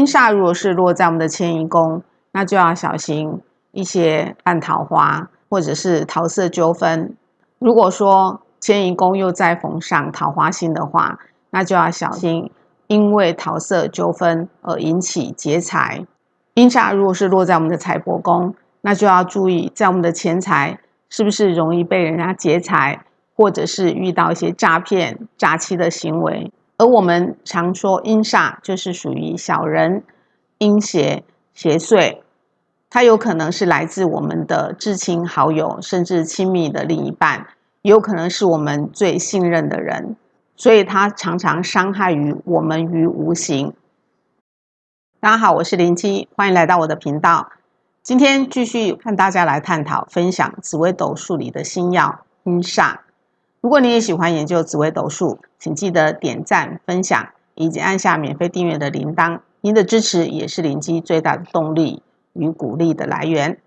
阴煞如果是落在我们的迁移宫，那就要小心一些烂桃花或者是桃色纠纷。如果说迁移宫又再逢上桃花星的话，那就要小心因为桃色纠纷而引起劫财。阴煞如果是落在我们的财帛宫，那就要注意在我们的钱财是不是容易被人家劫财，或者是遇到一些诈骗诈欺的行为。而我们常说阴煞就是属于小人、阴邪、邪祟，它有可能是来自我们的至亲好友，甚至亲密的另一半，也有可能是我们最信任的人，所以它常常伤害于我们于无形。大家好，我是林七，欢迎来到我的频道。今天继续和大家来探讨分享紫微斗数里的星曜阴煞。如果你也喜欢研究紫微斗数，请记得点赞、分享以及按下免费订阅的铃铛。您的支持也是林七最大的动力与鼓励的来源。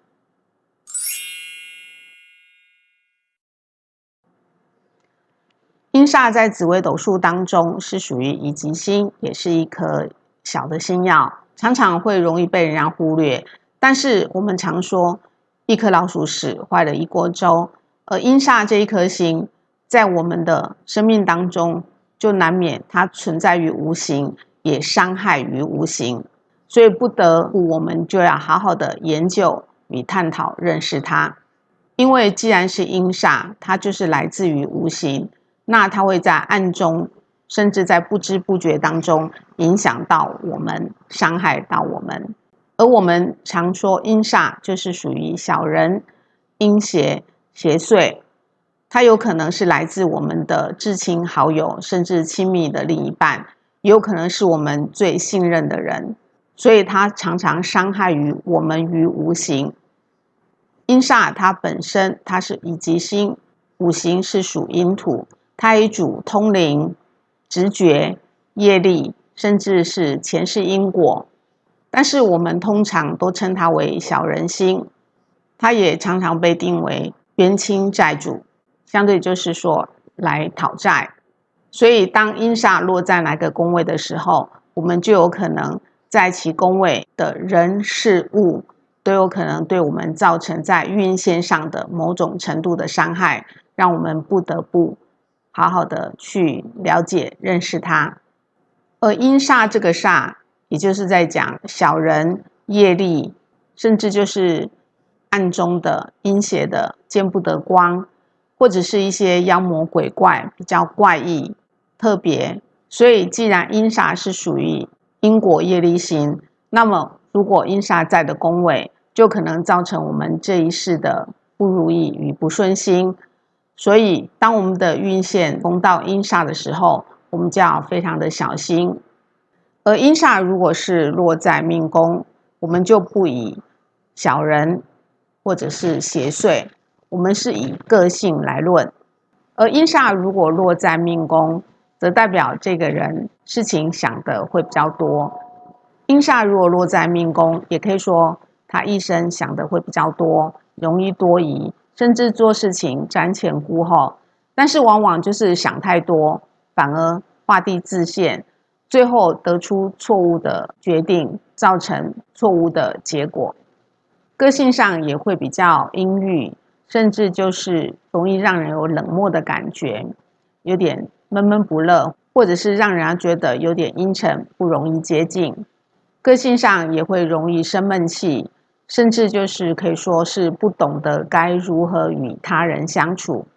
阴煞在紫微斗数当中是属于乙级星，也是一颗小的星曜，常常会容易被人家忽略。但是我们常说一颗老鼠屎坏了一锅粥，而阴煞这一颗星在我们的生命当中就难免它存在于无形，也伤害于无形，所以不得不我们就要好好的研究与探讨认识它。因为既然是阴煞，它就是来自于无形，那它会在暗中甚至在不知不觉当中影响到我们，伤害到我们。而我们常说阴煞就是属于小人、阴邪、邪祟，它有可能是来自我们的至亲好友，甚至亲密的另一半，也有可能是我们最信任的人，所以它常常伤害于我们于无形。阴煞它本身它是乙级星，五行是属阴土，它也主通灵、直觉、业力，甚至是前世因果。但是我们通常都称它为小人星，它也常常被定为冤亲债主，相对就是说来讨债。所以当阴煞落在哪个宫位的时候，我们就有可能在其宫位的人事物都有可能对我们造成在运线上的某种程度的伤害，让我们不得不好好的去了解认识它。而阴煞这个煞也就是在讲小人、业力，甚至就是暗中的阴邪的见不得光，或者是一些妖魔鬼怪比较怪异特别。所以既然阴煞是属于因果业力型，那么如果阴煞在的宫位，就可能造成我们这一世的不如意与不顺心。所以当我们的运线逢到阴煞的时候，我们就要非常的小心。而阴煞如果是落在命宫，我们就不以小人或者是邪祟，我们是以个性来论。而阴煞如果落在命宫，则代表这个人事情想的会比较多。阴煞如果落在命宫，也可以说他一生想的会比较多，容易多疑，甚至做事情瞻前顾后，但是往往就是想太多，反而画地自限，最后得出错误的决定，造成错误的结果。个性上也会比较阴郁，甚至就是容易让人有冷漠的感觉，有点闷闷不乐，或者是让人家觉得有点阴沉，不容易接近。个性上也会容易生闷气，甚至就是可以说是不懂得该如何与他人相处。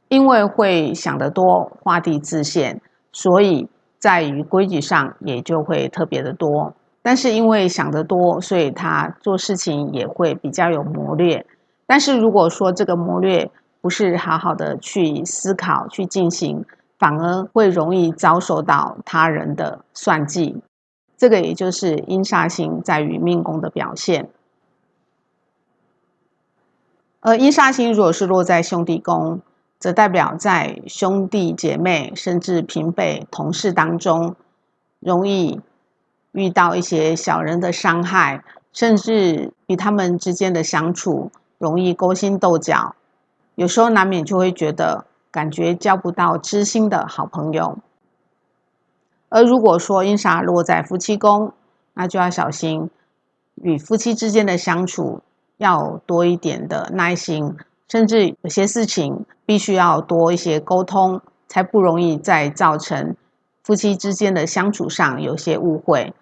因为会想得多，画地自限，所以在于规矩上也就会特别的多。但是因为想得多，所以他做事情也会比较有谋略。但是如果说这个谋略不是好好的去思考去进行，反而会容易遭受到他人的算计。这个也就是阴煞星在于命宫的表现。而阴煞星如果是落在兄弟宫，则代表在兄弟姐妹甚至平辈同事当中，容易遇到一些小人的伤害，甚至与他们之间的相处容易勾心斗角，有时候难免就会觉得感觉交不到知心的好朋友。而如果说阴煞落在夫妻宫，那就要小心与夫妻之间的相处要多一点的耐心，甚至有些事情必须要多一些沟通，才不容易再造成夫妻之间的相处上有些误会。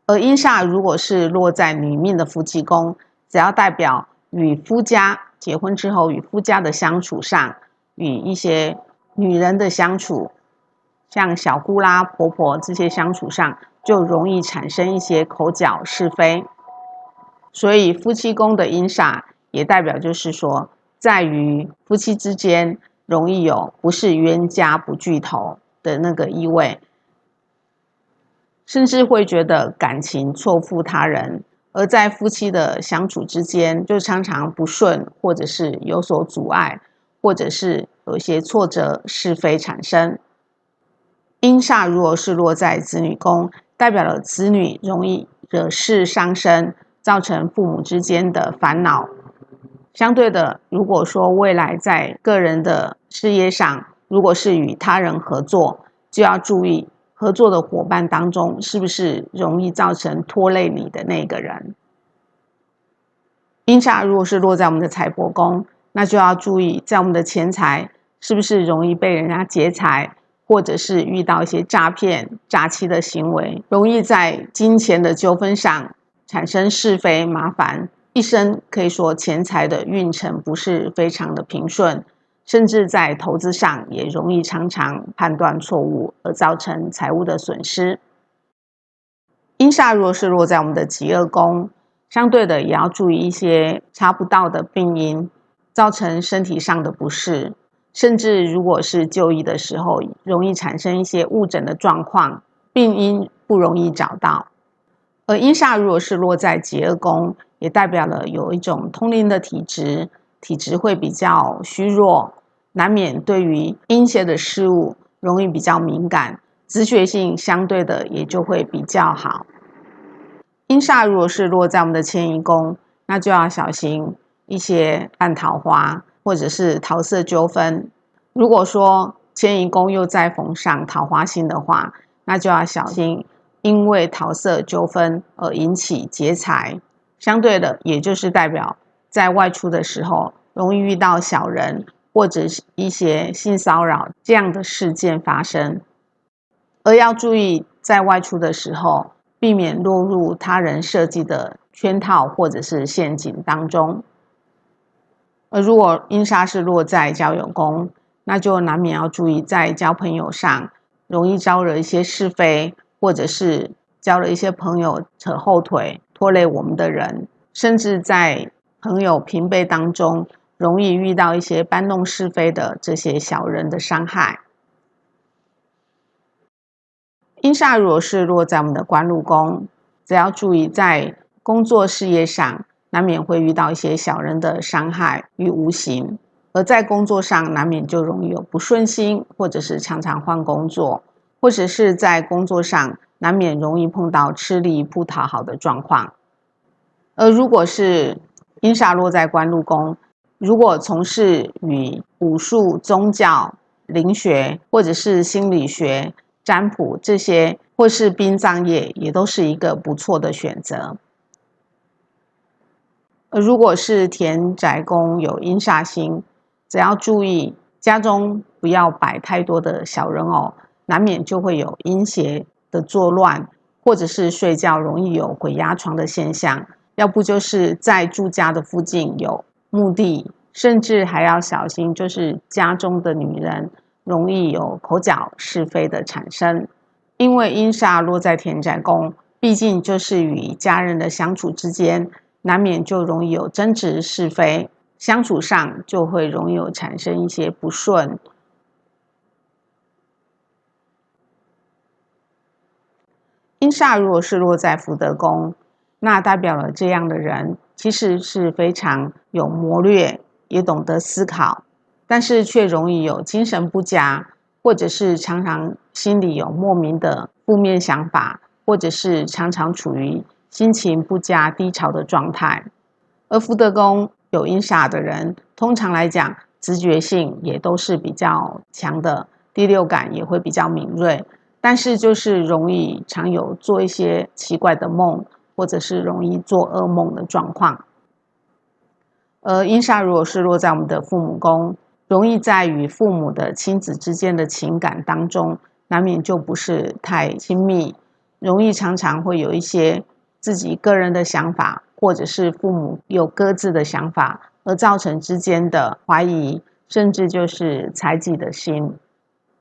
而阴煞如果是落在女命的夫妻宫，只要代表与夫家结婚之后与夫家的相处上，与一些女人的相处，像小姑啦、婆婆这些相处上，就容易产生一些口角是非。所以夫妻宫的阴煞也代表就是说，在于夫妻之间容易有不是冤家不聚头的那个意味，甚至会觉得感情错付他人，而在夫妻的相处之间就常常不顺，或者是有所阻碍，或者是有一些挫折是非产生。阴煞如果是落在子女宫，代表了子女容易惹事伤身，造成父母之间的烦恼。相对的，如果说未来在个人的事业上，如果是与他人合作，就要注意合作的伙伴当中是不是容易造成拖累你的那个人。阴煞如果是落在我们的财帛宫，那就要注意在我们的钱财是不是容易被人家劫财，或者是遇到一些诈骗、诈欺的行为，容易在金钱的纠纷上产生是非麻烦，一生可以说钱财的运程不是非常的平顺，甚至在投资上也容易常常判断错误，而造成财务的损失。阴煞若是落在我们的疾厄宫，相对的也要注意一些查不到的病因，造成身体上的不适，甚至如果是就医的时候，容易产生一些误诊的状况，病因不容易找到。而阴煞如果是落在疾厄宫，也代表了有一种通灵的体质，体质会比较虚弱，难免对于阴邪的事物容易比较敏感，直觉性相对的也就会比较好。阴煞如果是落在我们的迁移宫，那就要小心一些烂桃花或者是桃色纠纷。如果说迁移宫又再逢上桃花星的话，那就要小心因为桃色纠纷而引起劫财。相对的，也就是代表在外出的时候容易遇到小人或者是一些性骚扰这样的事件发生，而要注意在外出的时候避免落入他人设计的圈套或者是陷阱当中。而如果阴煞是落在交友宫，那就难免要注意在交朋友上容易招惹一些是非，或者是交了一些朋友扯后腿拖累我们的人，甚至在朋友平辈当中容易遇到一些搬弄是非的这些小人的伤害。阴煞如果是落在我们的官禄宫，只要注意在工作事业上难免会遇到一些小人的伤害与无形，而在工作上难免就容易有不顺心，或者是常常换工作，或者是在工作上难免容易碰到吃力不讨好的状况。而如果是阴煞落在官禄宫，如果从事与武术、宗教、灵学或者是心理学、占卜这些，或是殡葬业，也都是一个不错的选择。而如果是田宅宫有阴煞星，只要注意家中不要摆太多的小人偶，难免就会有阴邪的作乱，或者是睡觉容易有鬼压床的现象，要不就是在住家的附近有墓地，甚至还要小心就是家中的女人容易有口角是非的产生。因为阴煞落在田宅宫，毕竟就是与家人的相处之间难免就容易有争执是非，相处上就会容易有产生一些不顺。阴煞如果是落在福德宫，那代表了这样的人其实是非常有谋略，也懂得思考，但是却容易有精神不佳，或者是常常心里有莫名的负面想法，或者是常常处于心情不佳低潮的状态。而福德宫有阴煞的人，通常来讲直觉性也都是比较强的，第六感也会比较敏锐，但是就是容易常有做一些奇怪的梦，或者是容易做噩梦的状况。而阴煞如果是落在我们的父母宫，容易在与父母的亲子之间的情感当中，难免就不是太亲密，容易常常会有一些自己个人的想法，或者是父母有各自的想法，而造成之间的怀疑，甚至就是猜忌的心。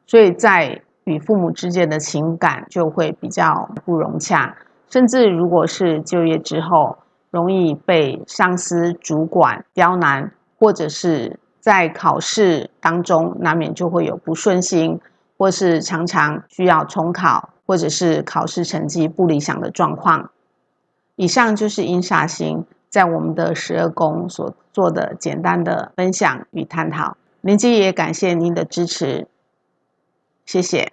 所以在与父母之间的情感就会比较不融洽，甚至如果是就业之后，容易被上司、主管刁难，或者是在考试当中难免就会有不顺心，或是常常需要重考，或者是考试成绩不理想的状况。以上就是阴煞星在我们的12宫所做的简单的分享与探讨。林基也感谢您的支持，谢谢。